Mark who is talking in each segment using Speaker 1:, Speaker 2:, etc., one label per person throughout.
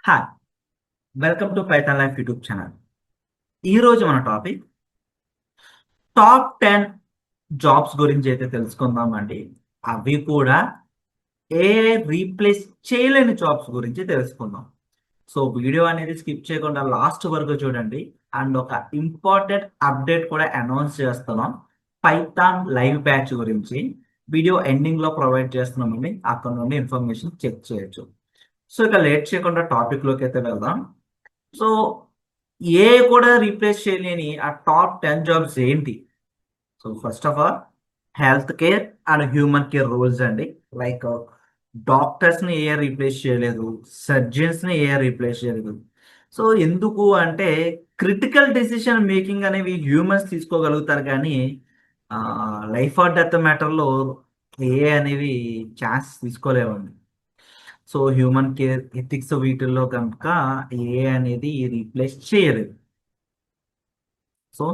Speaker 1: Hi, welcome to Python life YouTube channel. ఈరోజు మన topic top 10 jobs గురించి అయితే తెలుసుకుందామండి. అవి కూడా ఏఐ రీప్లేస్ చేయలేని జాబ్స్ గురించి తెలుసుకుందాం. సో వీడియో అనేది స్కిప్ చేయకుండా లాస్ట్ వరకు చూడండి. అండ్ ఒక ఇంపార్టెంట్ అప్డేట్ కూడా అనౌన్స్ చేస్తున్నాం. పైథాన్ లైవ్ బ్యాచ్ గురించి వీడియో ఎండింగ్ లో ప్రొవైడ్ చేస్తున్నామండి. అక్కడ నుండి ఇన్ఫర్మేషన్ చెక్ చేయొచ్చు. సో ఇక లేట్ చేయకుండా టాపిక్ లోకి అయితే వెళ్దాం. సో ఏ కూడా రీప్లేస్ చేయలేని ఆ టాప్ 10 జాబ్స్ ఏంటి? So first of all health care and human care roles అండి. లైక్ డాక్టర్స్ ని ఏ రీప్లేస్ చేయలేదు, సర్జన్స్ ని ఏ రీప్లేస్ చేయలేదు. సో ఎందుకు అంటే క్రిటికల్ డెసిషన్ మేకింగ్ అనేవి హ్యూమన్స్ తీసుకోగలుగుతారు, కానీ లైఫ్ ఆర్ డెత్ మ్యాటర్లో ఏ అనేవి ఛాన్స్ తీసుకోలేవండి. సో హ్యూమన్ కేర్ ఎథిక్స్ వీటిల్లో కనుక ఏ అనేది రీప్లేస్ చేయలేదు. So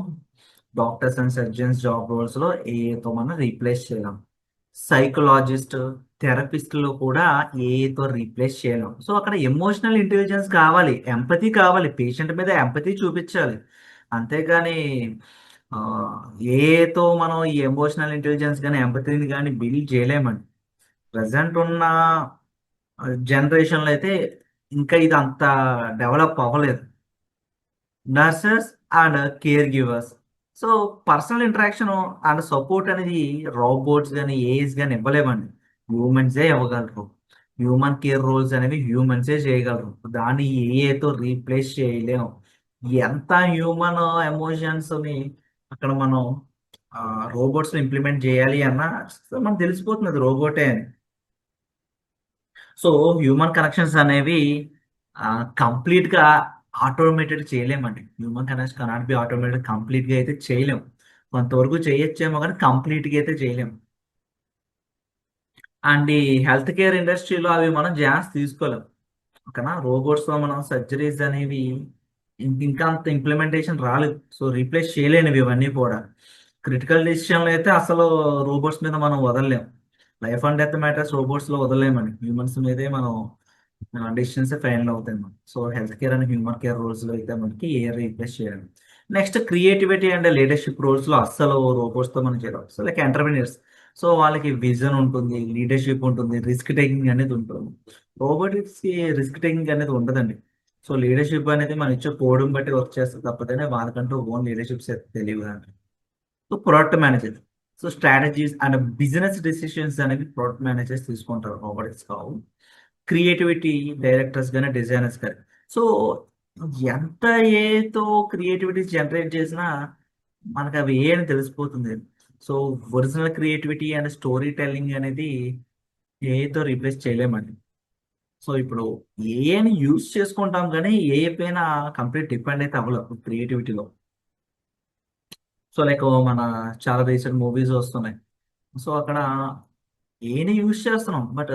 Speaker 1: doctors and surgeons job roles లో ఏతో మనం రీప్లేస్ చేయలేం. సైకలాజిస్ట్, థెరపిస్ట్ లో కూడా ఏతో రీప్లేస్ చేయలేం. సో అక్కడ ఎమోషనల్ ఇంటెలిజెన్స్ కావాలి, ఎంపతి కావాలి, పేషెంట్ మీద ఎంపతి చూపించాలి. అంతేగాని ఆ, ఏతో మనం ఈ ఎమోషనల్ ఇంటెలిజెన్స్ కానీ ఎంపతిని కానీ బిల్డ్ చేయలేమండి. ప్రజెంట్ ఉన్న జనరేషన్లో అయితే ఇంకా ఇది అంత డెవలప్ అవ్వలేదు. Nurses and care givers. So personal interaction and support అనేది రోబోట్స్ కానీ ఏఐస్ కానీ ఇవ్వలేమండి. హ్యూమన్సే ఇవ్వగలరు. హ్యూమన్ కేర్ రోల్స్ అనేవి హ్యూమన్సే చేయగలరు. దాన్ని ఏఐతో రీప్లేస్ చేయలేము. ఎంత హ్యూమన్ ఎమోషన్స్ని అక్కడ మనం రోబోట్స్ని ఇంప్లిమెంట్ చేయాలి అన్న మనకు తెలిసిపోతుంది అది రోబోటే అని. సో హ్యూమన్ కనెక్షన్స్ అనేవి కంప్లీట్ గా ఆటోమేటెడ్ చేయలేమండి. Human connection cannot be automated, complete గా అయితే చేయలేము. కొంతవరకు చేయొచ్చేమో కానీ కంప్లీట్ గా అయితే చేయలేము. అండ్ ఈ హెల్త్ కేర్ ఇండస్ట్రీలో అవి మనం జాన్స్ తీసుకోలేం. ఓకేనా, రోబోట్స్ తో మనం సర్జరీస్ అనేవి ఇంకా అంత ఇంప్లిమెంటేషన్ రాలేదు. సో రీప్లేస్ చేయలేనివి ఇవన్నీ కూడా. క్రిటికల్ డెసిషన్లు అయితే అసలు రోబోట్స్ మీద మనం వదలలేం. Life and death matters robots లో వదలలేమండి. హ్యూమన్స్ మీదే మనం డెసిషన్స్ ఫైనల్ అవుతాయి మనం. So health care and human care roles లో అయితే మనకి ఏ రీప్లేస్ చేయాలి. Next creativity and leadership roles లో అస్సలు రోబోట్స్ తో మనం చేయడం. So like entrepreneurs. సో వాళ్ళకి విజన్ ఉంటుంది, లీడర్షిప్ ఉంటుంది, రిస్క్ టేకింగ్ అనేది ఉంటుంది. రోబోటిక్స్ కి రిస్క్ టేకింగ్ అనేది ఉండదండి. సో లీడర్షిప్ అనేది మనం ఇచ్చే కోడ్ని బట్టి వర్క్ చేస్తుంది తప్పదనే వాళ్ళకంటూ ఓన్ లీడర్షిప్స్ తెలియదు అండి. So product manager. So strategies and business decisions అనేవి ప్రొడక్ట్ మేనేజర్స్ తీసుకుంటారు, రోబోటిక్స్ కావు. క్రియేటివిటీ డైరెక్టర్స్ కానీ డిజైనర్స్ కానీ. సో ఎంత ఏతో క్రియేటివిటీ జనరేట్ చేసినా మనకు అవి ఏ అని తెలిసిపోతుంది. So original creativity and story telling అనేది ఏతో రీప్లేస్ చేయలేమండి. సో ఇప్పుడు ఏఐని యూజ్ చేసుకుంటాం కానీ ఏ పైన కంప్లీట్ డిపెండ్ అయితే అవ్వలేదు క్రియేటివిటీలో. సో లైక్ మన చాలా రీసెంట్ మూవీస్ వస్తున్నాయి. సో అక్కడ ఏని యూజ్ చేస్తున్నాం, బట్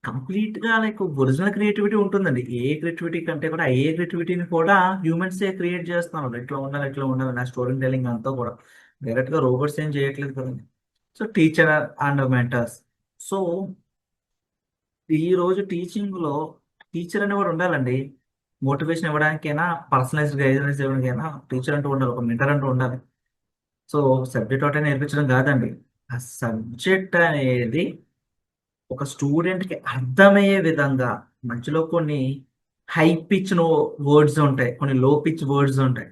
Speaker 1: కంప్లీట్ గా లైక్ ఒరిజినల్ క్రియేటివిటీ ఉంటుందండి. ఏ క్రియేటివిటీ కంటే కూడా ఏ క్రియేటివిటీని కూడా హ్యూమన్స్ ఏ క్రియేట్ చేస్తున్నారు. ఎట్లా ఉండాలి ఎట్లా ఉండాలి నా స్టోరీ టెల్లింగ్ అంతా కూడా డైరెక్ట్ గా రోబోట్స్ ఏం చేయట్లేదు కదండి. So teacher and mentors. So ఈ రోజు టీచింగ్ లో టీచర్ అనేవాడు ఉండాలండి. మోటివేషన్ ఇవ్వడానికైనా, పర్సనలైజ్డ్ గైడెన్స్ ఇవ్వడానికైనా టీచర్ అంటూ ఉండాలి, ఒక మెంటర్ అంటూ ఉండాలి. సో సబ్జెక్ట్ ఒకటే నేర్పించడం కాదండి. ఆ సబ్జెక్ట్ అనేది ఒక స్టూడెంట్ కి అర్థమయ్యే విధంగా మధ్యలో కొన్ని హై పిచ్ వర్డ్స్ ఉంటాయి, కొన్ని లో పిచ్ వర్డ్స్ ఉంటాయి.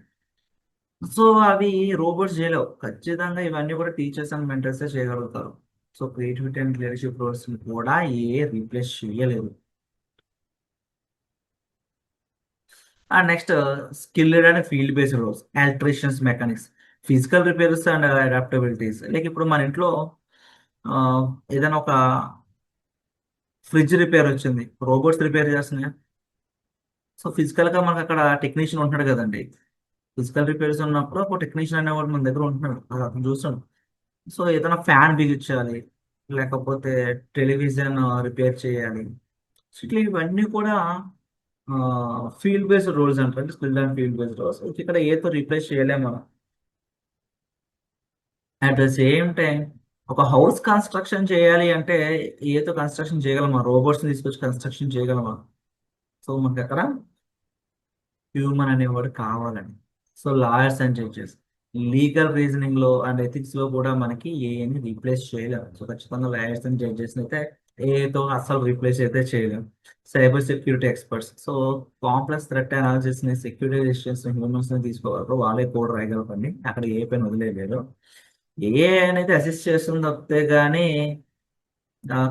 Speaker 1: సో అవి రోబోట్స్ చేయలేవు. ఖచ్చితంగా ఇవన్నీ కూడా టీచర్స్ అండ్ మెంటర్స్ చేయగలుగుతారు. So creativity and leadership roles కూడా ఏ రీప్లేస్ చేయలేదు. And next skilled and field based roles, electricians, mechanics, physical repairs and adaptabilities. Like ఇప్పుడు మన ఇంట్లో ఆ, ఏదైనా ఒక ఫ్రిడ్జ్ రిపేర్ వచ్చింది, రోబోట్స్ రిపేర్ చేస్తున్నాయి. సో ఫిజికల్ గా మనకు అక్కడ టెక్నీషియన్ ఉంటున్నాడు కదండి. ఫిజికల్ రిపేర్స్ ఉన్నప్పుడు ఒక టెక్నీషియన్ అనేవాడు మన దగ్గర ఉంటున్నాడు, అది అతను చూస్తాడు. సో ఏదైనా ఫ్యాన్ బిగించాలి, లేకపోతే టెలివిజన్ రిపేర్ చేయాలి. సో ఇట్లా ఇవన్నీ కూడా ఫీల్డ్ బేస్డ్ రోల్స్ అంటారు, skill and field based roles. ఇక్కడ ఏతో రీప్లేస్ చేయలేము మనం. అట్ ద సేమ్ టైం ఒక హౌస్ కన్స్ట్రక్షన్ చేయాలి అంటే ఏతో కన్స్ట్రక్షన్ చేయగలమా? రోబోట్స్ తీసుకొచ్చి కన్స్ట్రక్షన్ చేయగలమా? సో మనకి అక్కడ హ్యూమన్ అనేవాడు కావాలండి. So lawyers and judges legal reasoning లో అండ్ ఎథిక్స్ లో కూడా మనకి ఏని రీప్లేస్ చేయలేము. సో ఖచ్చితంగా లాయర్స్ అండ్ జడ్జెస్ అయితే ఏతో అసలు రీప్లేస్ అయితే చేయలేము. Cyber security experts so complex threat analysis ని సెక్యూరిటీ డెసిషన్స్ హ్యూమన్స్ ని తీసుకోగలరు. వాళ్ళే కోడ్ రాయగలరండి. అక్కడ ఏ పైన వదిలేదు. ఏ అనేది అసిస్ట్ చేస్తుంది తప్పితే గానీ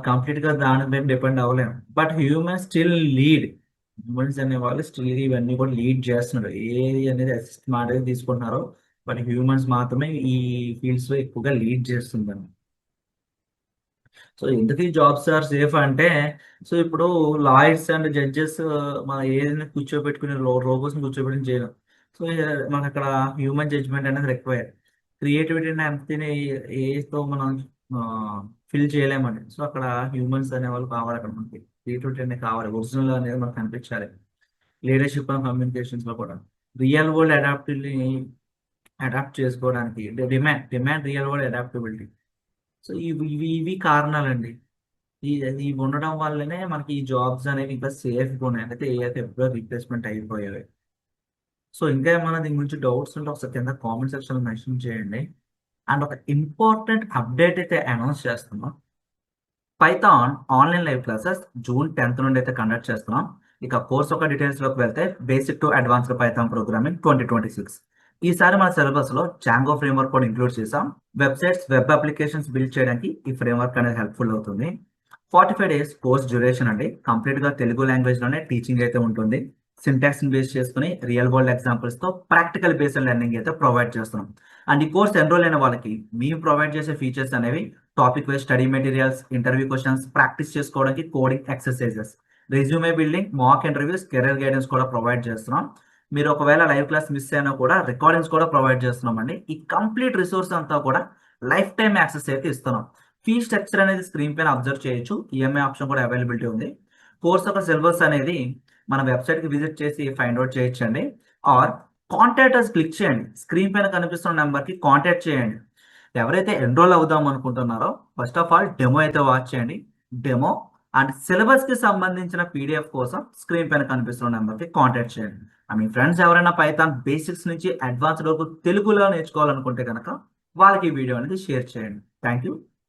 Speaker 1: కంప్లీట్ గా దాని మీద డిపెండ్ అవ్వలేము. But human still lead. Humans అనే వాళ్ళు స్టిల్ ఇవన్నీ కూడా లీడ్ చేస్తున్నారు. ఏది అనేది అసిస్ట్ మాత్రమే తీసుకుంటున్నారు. బట్ హ్యూమన్స్ మాత్రమే ఈ ఫీల్డ్స్ లో ఎక్కువగా లీడ్ చేస్తున్నారు. సో ఎందుకు ఈ జాబ్స్ ఆర్ సేఫ్ అంటే సో ఇప్పుడు లాయర్స్ అండ్ జడ్జెస్ మన ఏదైనా కూర్చోబెట్టుకుని రోబోస్ ని కూర్చోబెట్టుకుని చేయడం. సో మనకు అక్కడ హ్యూమన్ జడ్జ్మెంట్ అనేది రిక్వైర్. క్రియేటివిటీ అండ్ ఎంపతిని ఏతో మనం ఫిల్ చేయలేమండి. సో అక్కడ హ్యూమన్స్ అనే వాళ్ళు కావాలి. అక్కడ మనకి క్రియేటివిటీ అనేది కావాలి. ఒరిజినల్ అనేది మనకు కనిపించాలి. లీడర్షిప్ అండ్ కమ్యూనికేషన్స్ లో కూడా రియల్ వరల్డ్ అడాప్ట్ చేసుకోవడానికి demand real world adaptability. So ఇవి కారణాలండి. ఇవి ఉండడం వల్లనే మనకి ఈ జాబ్స్ అనేవి ఇంకా సేఫ్గా ఉన్నాయి. అయితే ఏదైతే ఎప్పుడో రీప్లేస్మెంట్ అయిపోయాయి. సో ఇంకా ఏమైనా దీని గురించి డౌట్స్ ఉంటే ఒకసారి కింద కామెంట్ సెక్షన్ మెన్షన్ చేయండి. అండ్ ఒక ఇంపార్టెంట్ అప్డేట్ అయితే అనౌన్స్ చేస్తున్నాం. Python online live classes June 10 నుండి అయితే కండక్ట్ చేస్తున్నాం. ఇక కోర్స్ యొక్క డీటెయిల్స్ లోకి వెళ్తే basic to advanced Python programming 2026. ఈసారి మన సిలబస్ లో జాంగో ఫ్రేమ్వర్క్ కూడా ఇంక్లూడ్ చేసాం. వెబ్సైట్స్ వెబ్ అప్లికేషన్స్ బిల్డ్ చేయడానికి ఈ ఫ్రేమ్వర్క్ అనేది హెల్ప్ఫుల్ అవుతుంది. 45 days కోర్స్ డ్యూరేషన్ అండి. కంప్లీట్ గా తెలుగు లాంగ్వేజ్ లోనే టీచింగ్ అయితే ఉంటుంది. సింటాక్స్ బేస్ చేసుకుని రియల్ వరల్డ్ ఎగ్జాంపుల్స్ తో ప్రాక్టికల్ బేస్డ్ లెర్నింగ్ అయితే ప్రొవైడ్ చేస్తున్నాం. అండ్ ఈ కోర్స్ ఎన్రోల్ అయిన వాళ్ళకి మేము ప్రొవైడ్ చేసే ఫీచర్స్ అనేవి topic wise study materials, interview questions, practice చేసుకోవడానికి coding exercises, resume building, mock interviews, career guidance కూడా ప్రొవైడ్ చేస్తున్నాం. మీరు ఒకవేళ లైవ్ క్లాస్ మిస్ అయినా కూడా రికార్డింగ్స్ కూడా ప్రొవైడ్ చేస్తున్నాం అండి. ఈ కంప్లీట్ రిసోర్స్ అంతా కూడా లైఫ్ టైం యాక్సెస్ అయితే ఇస్తున్నాం. ఫీ స్ట్రక్చర్ అనేది స్క్రీన్ పైన అబ్జర్వ్ చేయొచ్చు. ఈఎంఐ ఆప్షన్ కూడా అవైలబిలిటీ ఉంది. కోర్స్ యొక్క సిలబస్ అనేది మన వెబ్సైట్ కి విజిట్ చేసి ఫైండ్ అవుట్ చేయొచ్చండి. ఆర్ కాంటాక్ట్ క్లిక్ చేయండి. స్క్రీన్ పైన కనిపిస్తున్న నెంబర్ కి కాంటాక్ట్ చేయండి. ఎవరైతే ఎన్రోల్ అవుదాం అనుకుంటున్నారో ఫస్ట్ ఆఫ్ ఆల్ డెమో అయితే వాచ్ చేయండి. డెమో అండ్ సిలబస్ కి సంబంధించిన పీడిఎఫ్ కోసం స్క్రీన్ పైన కనిపిస్తున్న నెంబర్ కి కాంటాక్ట్ చేయండి. మీ ఫ్రెండ్స్ ఎవరైనా పైథాన్ బేసిక్స్ నుంచి అడ్వాన్స్డ్ వరకు తెలుగులో నేర్చుకోవాలనుకుంటే కనుక వాళ్ళకి ఈ వీడియో అనేది షేర్ చేయండి. Thank you.